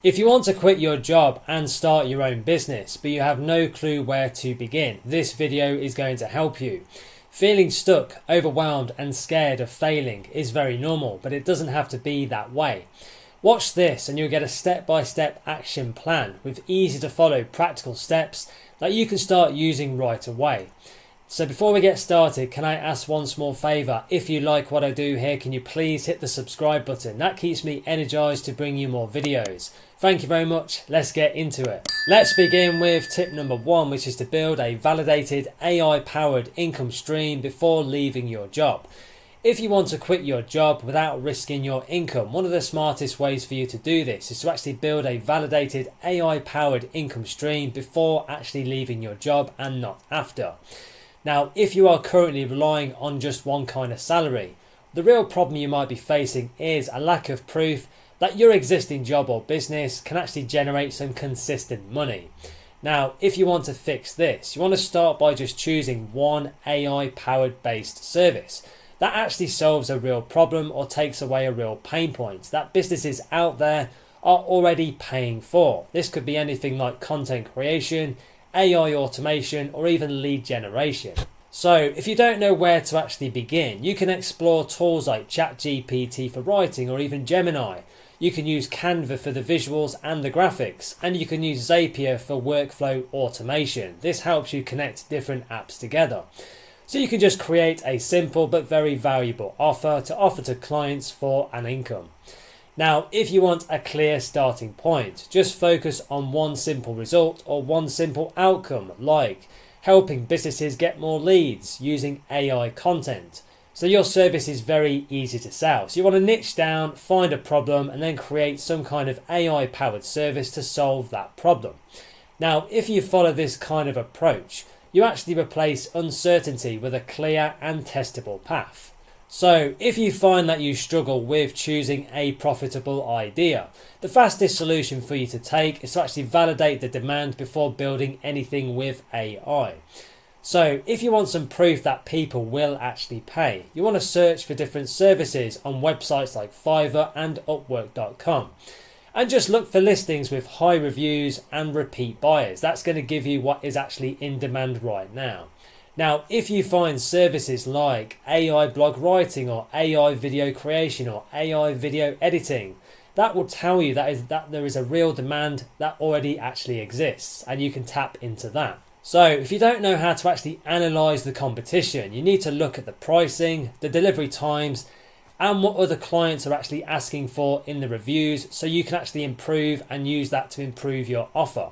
If you want to quit your job and start your own business, but you have no clue where to begin, this video is going to help you. Feeling stuck, overwhelmed and scared of failing is very normal, but it doesn't have to be that way. Watch this and you'll get a step-by-step action plan with easy to follow practical steps that you can start using right away. So before we get started, can I ask one small favour? If you like what I do here, can you please hit the subscribe button? That keeps me energized to bring you more videos. Thank you very much. Let's get into it. Let's begin with tip number 1, which is to build a validated AI-powered income stream before leaving your job. If you want to quit your job without risking your income, one of the smartest ways for you to do this is to actually build a validated AI-powered income stream before actually leaving your job and not after. Now, if you are currently relying on just one kind of salary, the real problem you might be facing is a lack of proof that your existing job or business can actually generate some consistent money. Now, if you want to fix this, you want to start by just choosing one AI-powered based service that actually solves a real problem or takes away a real pain point that businesses out there are already paying for. This could be anything like content creation, AI automation or even lead generation. So if you don't know where to actually begin, you can explore tools like ChatGPT for writing or even Gemini. You can use Canva for the visuals and the graphics, and you can use Zapier for workflow automation. This helps you connect different apps together. So you can just create a simple but very valuable offer to clients for an income. Now, if you want a clear starting point, just focus on one simple result or one simple outcome, like helping businesses get more leads using AI content. So your service is very easy to sell. So you want to niche down, find a problem, and then create some kind of AI-powered service to solve that problem. Now, if you follow this kind of approach, you actually replace uncertainty with a clear and testable path. So if you find that you struggle with choosing a profitable idea, the fastest solution for you to take is to actually validate the demand before building anything with AI. So if you want some proof that people will actually pay, you want to search for different services on websites like Fiverr and Upwork.com. And just look for listings with high reviews and repeat buyers. That's going to give you what is actually in demand right now. Now, if you find services like AI blog writing or AI video creation or AI video editing, that will tell you that there is a real demand that already actually exists and you can tap into that. So if you don't know how to actually analyze the competition, you need to look at the pricing, the delivery times, and what other clients are actually asking for in the reviews so you can actually improve and use that to improve your offer.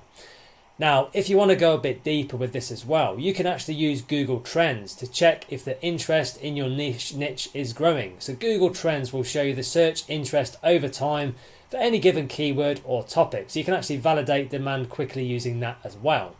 Now, if you want to go a bit deeper with this as well, you can actually use Google Trends to check if the interest in your niche is growing. So Google Trends will show you the search interest over time for any given keyword or topic. So you can actually validate demand quickly using that as well.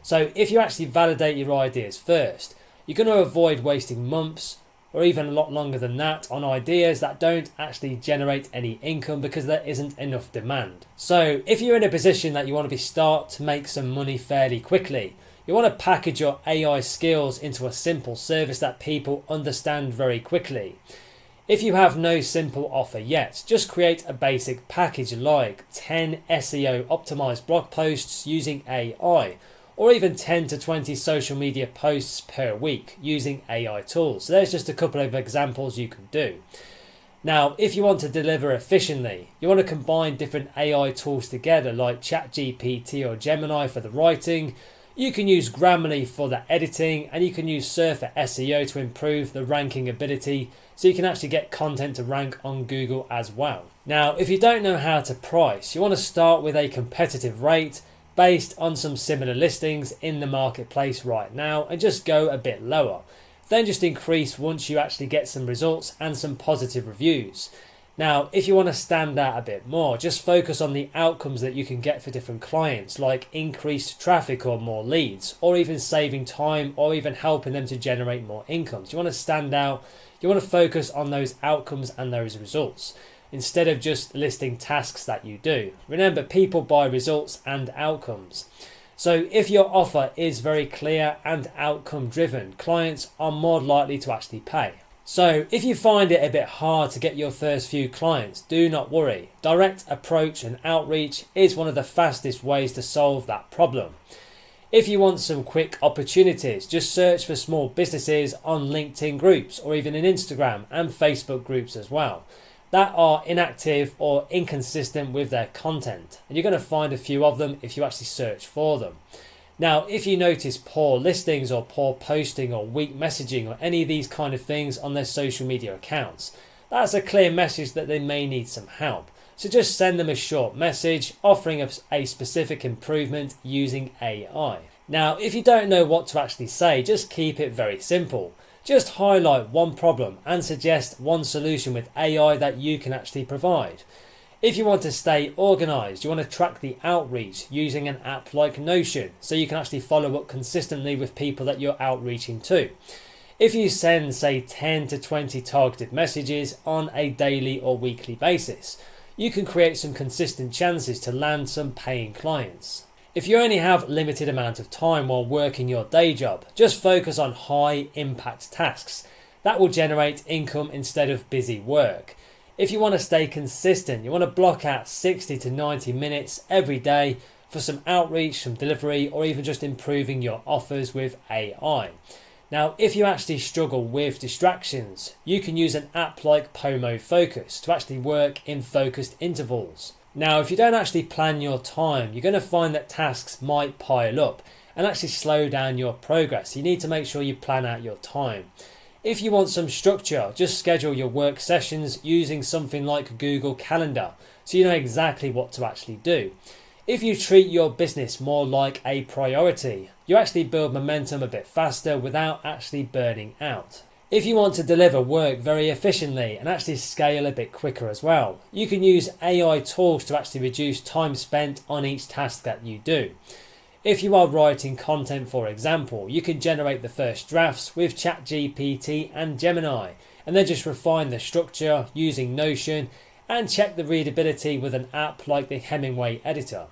So if you actually validate your ideas first, you're going to avoid wasting months or even a lot longer than that on ideas that don't actually generate any income because there isn't enough demand. So if you're in a position that you want to start to make some money fairly quickly, you want to package your AI skills into a simple service that people understand very quickly. If you have no simple offer yet, just create a basic package like 10 SEO optimized blog posts using AI, or even 10 to 20 social media posts per week using AI tools. So there's just a couple of examples you can do. Now, if you want to deliver efficiently, you want to combine different AI tools together like ChatGPT or Gemini for the writing. You can use Grammarly for the editing, and you can use Surf for SEO to improve the ranking ability so you can actually get content to rank on Google as well. Now, if you don't know how to price, you want to start with a competitive rate based on some similar listings in the marketplace right now and just go a bit lower. Then just increase once you actually get some results and some positive reviews. Now, if you want to stand out a bit more, just focus on the outcomes that you can get for different clients, like increased traffic or more leads, or even saving time or even helping them to generate more income. So you want to stand out, you want to focus on those outcomes and those results, instead of just listing tasks that you do. Remember, people buy results and outcomes. So if your offer is very clear and outcome driven, clients are more likely to actually pay. So if you find it a bit hard to get your first few clients, do not worry. Direct approach and outreach is one of the fastest ways to solve that problem. If you want some quick opportunities, just search for small businesses on LinkedIn groups or even in Instagram and Facebook groups as well that are inactive or inconsistent with their content. And you're going to find a few of them if you actually search for them. Now, if you notice poor listings or poor posting or weak messaging or any of these kind of things on their social media accounts, that's a clear message that they may need some help. So just send them a short message offering a specific improvement using AI. Now, if you don't know what to actually say, just keep it very simple. Just highlight one problem and suggest one solution with AI that you can actually provide. If you want to stay organized, you want to track the outreach using an app like Notion so you can actually follow up consistently with people that you're outreaching to. If you send, say, 10 to 20 targeted messages on a daily or weekly basis, you can create some consistent chances to land some paying clients. If you only have limited amount of time while working your day job, just focus on high impact tasks. That will generate income instead of busy work. If you want to stay consistent, you want to block out 60 to 90 minutes every day for some outreach, some delivery, or even just improving your offers with AI. Now, if you actually struggle with distractions, you can use an app like Pomo Focus to actually work in focused intervals. Now, if you don't actually plan your time, you're going to find that tasks might pile up and actually slow down your progress. You need to make sure you plan out your time. If you want some structure, just schedule your work sessions using something like Google Calendar so you know exactly what to actually do. If you treat your business more like a priority, you actually build momentum a bit faster without actually burning out. If you want to deliver work very efficiently and actually scale a bit quicker as well, you can use AI tools to actually reduce time spent on each task that you do. If you are writing content, for example, you can generate the first drafts with ChatGPT and Gemini, and then just refine the structure using Notion and check the readability with an app like the Hemingway editor.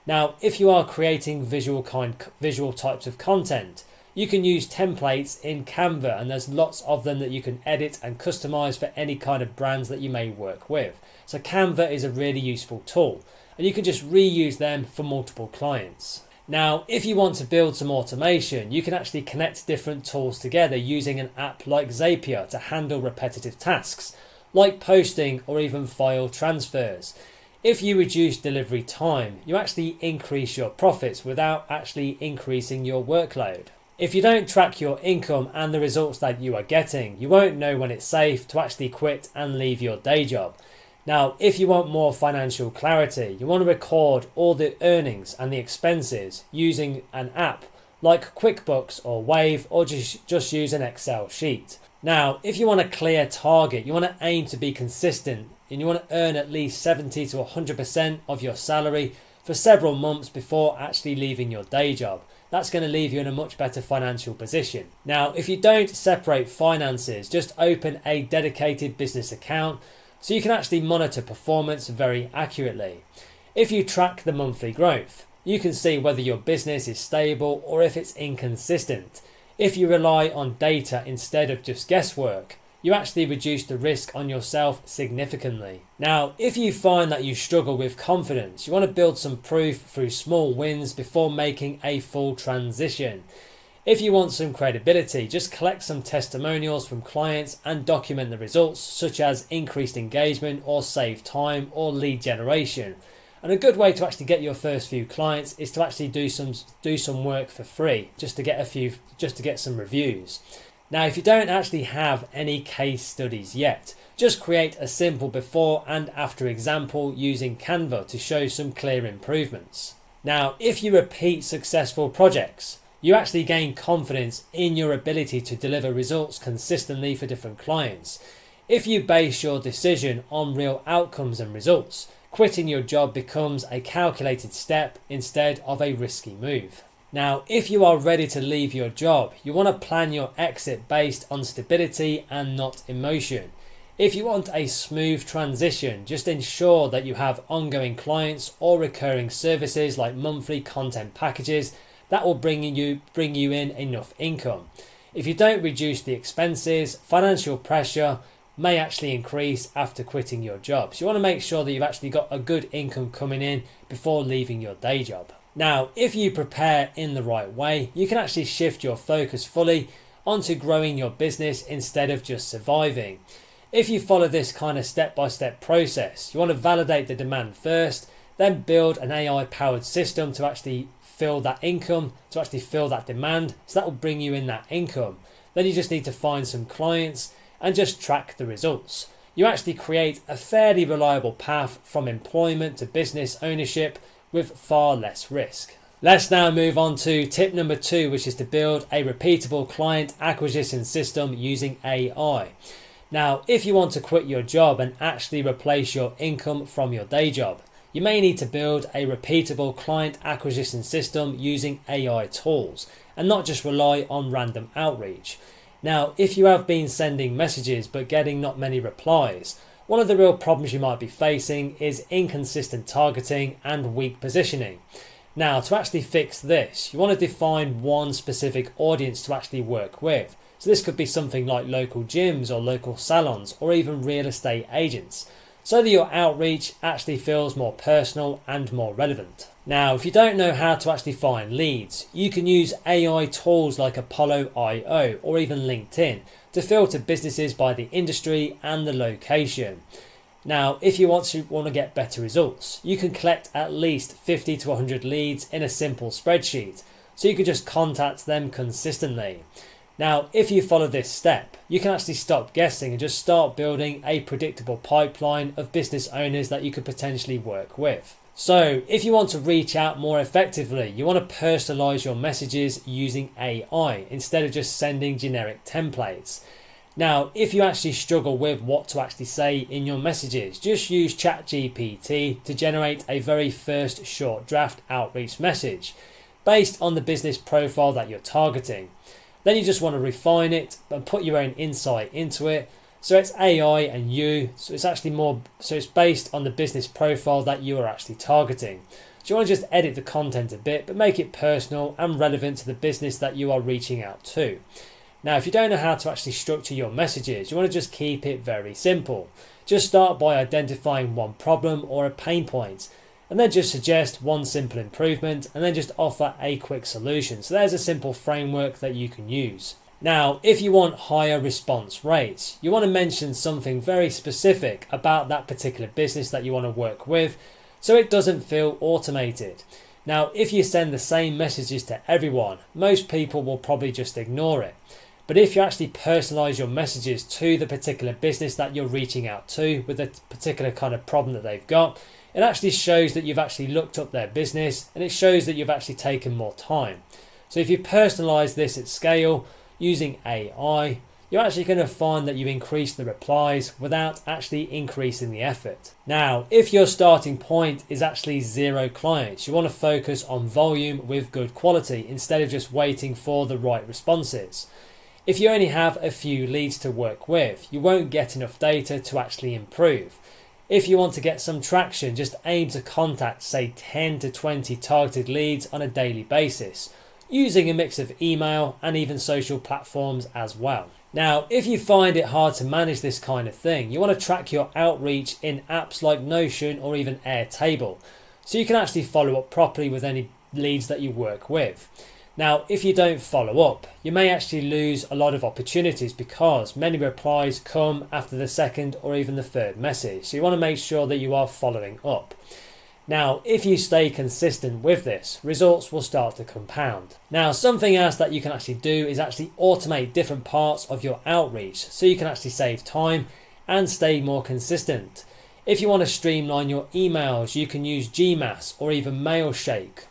Now, if you are creating visual types of content, you can use templates in Canva, and there's lots of them that you can edit and customize for any kind of brands that you may work with. So Canva is a really useful tool, and you can just reuse them for multiple clients. Now, if you want to build some automation, you can actually connect different tools together using an app like Zapier to handle repetitive tasks, like posting or even file transfers. If you reduce delivery time, you actually increase your profits without actually increasing your workload. If you don't track your income and the results that you are getting, you won't know when it's safe to actually quit and leave your day job. Now, if you want more financial clarity, you want to record all the earnings and the expenses using an app like QuickBooks or Wave, or just use an Excel sheet. Now, if you want a clear target, you want to aim to be consistent and you want to earn at least 70 to 100% of your salary for several months before actually leaving your day job. That's going to leave you in a much better financial position. Now, if you don't separate finances, just open a dedicated business account so you can actually monitor performance very accurately. If you track the monthly growth, you can see whether your business is stable or if it's inconsistent. If you rely on data instead of just guesswork, you actually reduce the risk on yourself significantly. Now, if you find that you struggle with confidence, you want to build some proof through small wins before making a full transition. If you want some credibility, just collect some testimonials from clients and document the results, such as increased engagement or saved time or lead generation. And a good way to actually get your first few clients is to actually do some work for free, just to get some reviews. Now, if you don't actually have any case studies yet, just create a simple before and after example using Canva to show some clear improvements. Now, if you repeat successful projects, you actually gain confidence in your ability to deliver results consistently for different clients. If you base your decision on real outcomes and results, quitting your job becomes a calculated step instead of a risky move. Now, if you are ready to leave your job, you want to plan your exit based on stability and not emotion. If you want a smooth transition, just ensure that you have ongoing clients or recurring services like monthly content packages that will bring you in enough income. If you don't reduce the expenses, financial pressure may actually increase after quitting your job. So you want to make sure that you've actually got a good income coming in before leaving your day job. Now, if you prepare in the right way, you can actually shift your focus fully onto growing your business instead of just surviving. If you follow this kind of step-by-step process, you want to validate the demand first, then build an AI-powered system to actually fill that income, to actually fill that demand, so that will bring you in that income. Then you just need to find some clients and just track the results. You actually create a fairly reliable path from employment to business ownership with far less risk. Let's now move on to tip number 2, which is to build a repeatable client acquisition system using AI. Now, if you want to quit your job and actually replace your income from your day job, you may need to build a repeatable client acquisition system using AI tools and not just rely on random outreach. Now, if you have been sending messages but getting not many replies, one of the real problems you might be facing is inconsistent targeting and weak positioning. Now, to actually fix this, you want to define one specific audience to actually work with. So this could be something like local gyms or local salons or even real estate agents, so that your outreach actually feels more personal and more relevant. Now, if you don't know how to actually find leads, you can use AI tools like Apollo.io or even LinkedIn to filter businesses by the industry and the location. Now, if you want to get better results, you can collect at least 50 to 100 leads in a simple spreadsheet, so you can just contact them consistently. Now, if you follow this step, you can actually stop guessing and just start building a predictable pipeline of business owners that you could potentially work with. So, if you want to reach out more effectively, you want to personalize your messages using AI instead of just sending generic templates. Now, if you actually struggle with what to actually say in your messages, just use ChatGPT to generate a very first short draft outreach message based on the business profile that you're targeting. Then you just want to refine it and put your own insight into it. So it's AI and you, so it's based on the business profile that you are actually targeting. So you want to just edit the content a bit, but make it personal and relevant to the business that you are reaching out to. Now, if you don't know how to actually structure your messages, you want to just keep it very simple. Just start by identifying one problem or a pain point, and then just suggest one simple improvement, and then just offer a quick solution. So there's a simple framework that you can use. Now, if you want higher response rates, you want to mention something very specific about that particular business that you want to work with, so it doesn't feel automated. Now, if you send the same messages to everyone, most people will probably just ignore it. But if you actually personalize your messages to the particular business that you're reaching out to with a particular kind of problem that they've got, it actually shows that you've actually looked up their business, and it shows that you've actually taken more time. So if you personalize this at scale using AI, you're actually going to find that you increase the replies without actually increasing the effort. Now, if your starting point is actually 0 clients, you want to focus on volume with good quality instead of just waiting for the right responses. If you only have a few leads to work with, you won't get enough data to actually improve. If you want to get some traction, just aim to contact, say, 10 to 20 targeted leads on a daily basis, using a mix of email and even social platforms as well. Now, if you find it hard to manage this kind of thing, you want to track your outreach in apps like Notion or even Airtable, so you can actually follow up properly with any leads that you work with. Now, if you don't follow up, you may actually lose a lot of opportunities because many replies come after the second or even the third message. So you want to make sure that you are following up. Now, if you stay consistent with this, results will start to compound. Now, something else that you can actually do is actually automate different parts of your outreach so you can actually save time and stay more consistent. If you want to streamline your emails, you can use Gmass or even Mailshake,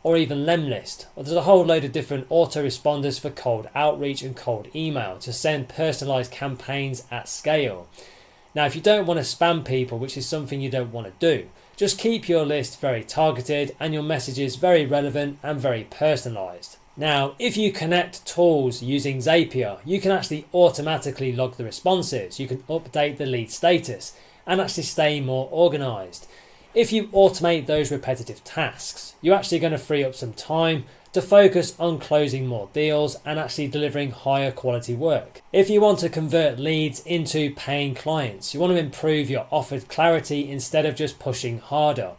or even Lemlist. Or there's a whole load of different autoresponders for cold outreach and cold email to send personalized campaigns at scale. Now, if you don't want to spam people, which is something you don't want to do, just keep your list very targeted and your messages very relevant and very personalized. Now, if you connect tools using Zapier, you can actually automatically log the responses. You can update the lead status and actually stay more organized. If you automate those repetitive tasks, you're actually going to free up some time to focus on closing more deals and actually delivering higher quality work. If you want to convert leads into paying clients, you want to improve your offered clarity instead of just pushing harder.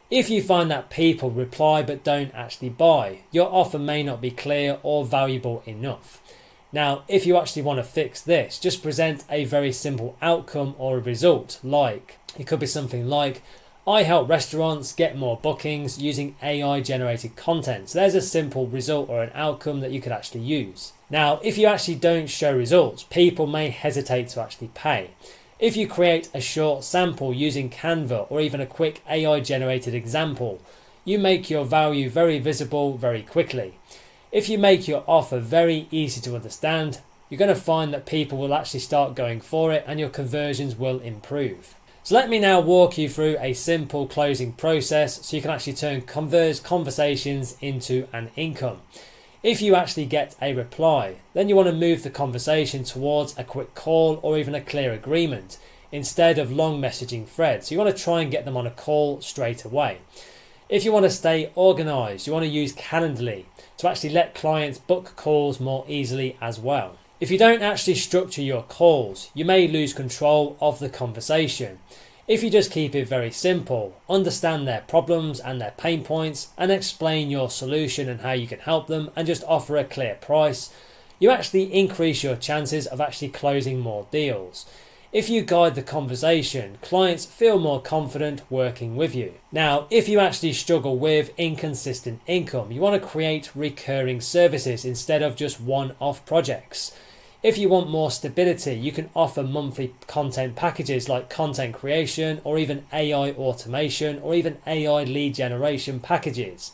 If you find that people reply but don't actually buy, your offer may not be clear or valuable enough. Now, if you actually want to fix this, just present a very simple outcome or a result. Like, it could be something like, I help restaurants get more bookings using AI generated content. So there's a simple result or an outcome that you could actually use. Now, if you actually don't show results, people may hesitate to actually pay. If you create a short sample using Canva or even a quick AI generated example, you make your value very visible very quickly. If you make your offer very easy to understand, you're going to find that people will actually start going for it and your conversions will improve. So let me now walk you through a simple closing process so you can actually turn conversations into an income. If you actually get a reply, then you want to move the conversation towards a quick call or even a clear agreement instead of long messaging threads. So you want to try and get them on a call straight away. If you want to stay organized, you want to use Calendly to actually let clients book calls more easily as well. If you don't actually structure your calls, you may lose control of the conversation. If you just keep it very simple, understand their problems and their pain points and explain your solution and how you can help them and just offer a clear price, you actually increase your chances of actually closing more deals. If you guide the conversation, clients feel more confident working with you. Now, if you actually struggle with inconsistent income, you want to create recurring services instead of just one-off projects. If you want more stability, you can offer monthly content packages like content creation or even AI automation or even AI lead generation packages.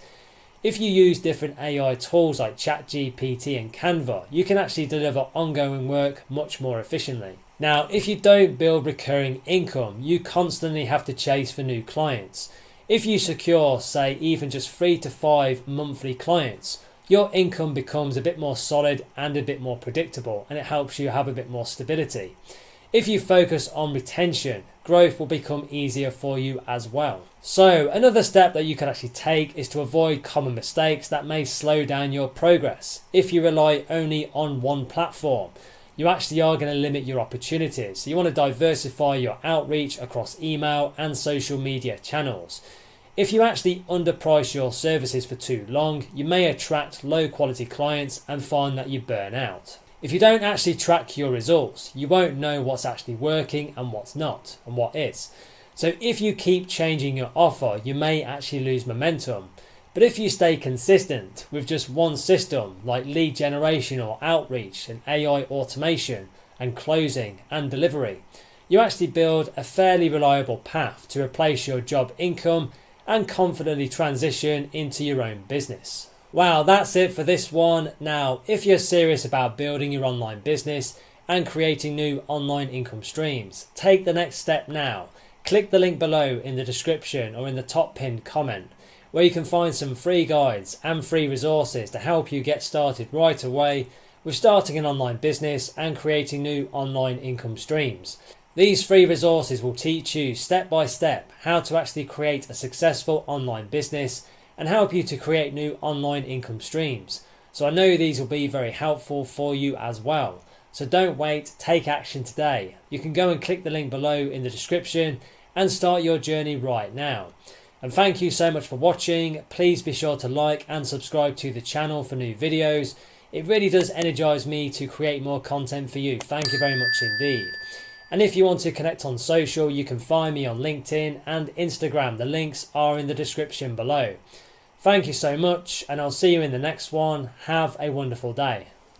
If you use different AI tools like ChatGPT and Canva, you can actually deliver ongoing work much more efficiently. Now, if you don't build recurring income, you constantly have to chase for new clients. If you secure, say, even just 3 to 5 monthly clients, your income becomes a bit more solid and a bit more predictable, and it helps you have a bit more stability. If you focus on retention, growth will become easier for you as well. So another step that you can actually take is to avoid common mistakes that may slow down your progress. If you rely only on one platform, you actually are going to limit your opportunities. So you want to diversify your outreach across email and social media channels. If you actually underprice your services for too long, you may attract low quality clients and find that you burn out. If you don't actually track your results, you won't know what's actually working and what's not, and what is. So if you keep changing your offer, you may actually lose momentum. But if you stay consistent with just one system like lead generation or outreach and AI automation and closing and delivery, you actually build a fairly reliable path to replace your job income and confidently transition into your own business. Wow, that's it for this one. Now, if you're serious about building your online business and creating new online income streams, take the next step now. Click the link below in the description or in the top pinned comment, where you can find some free guides and free resources to help you get started right away with starting an online business and creating new online income streams. These free resources will teach you step by step how to actually create a successful online business and help you to create new online income streams. So I know these will be very helpful for you as well. So don't wait, take action today. You can go and click the link below in the description and start your journey right now. And thank you so much for watching. Please be sure to like and subscribe to the channel for new videos. It really does energize me to create more content for you. Thank you very much indeed. And if you want to connect on social, you can find me on LinkedIn and Instagram. The links are in the description below. Thank you so much, and I'll see you in the next one. Have a wonderful day.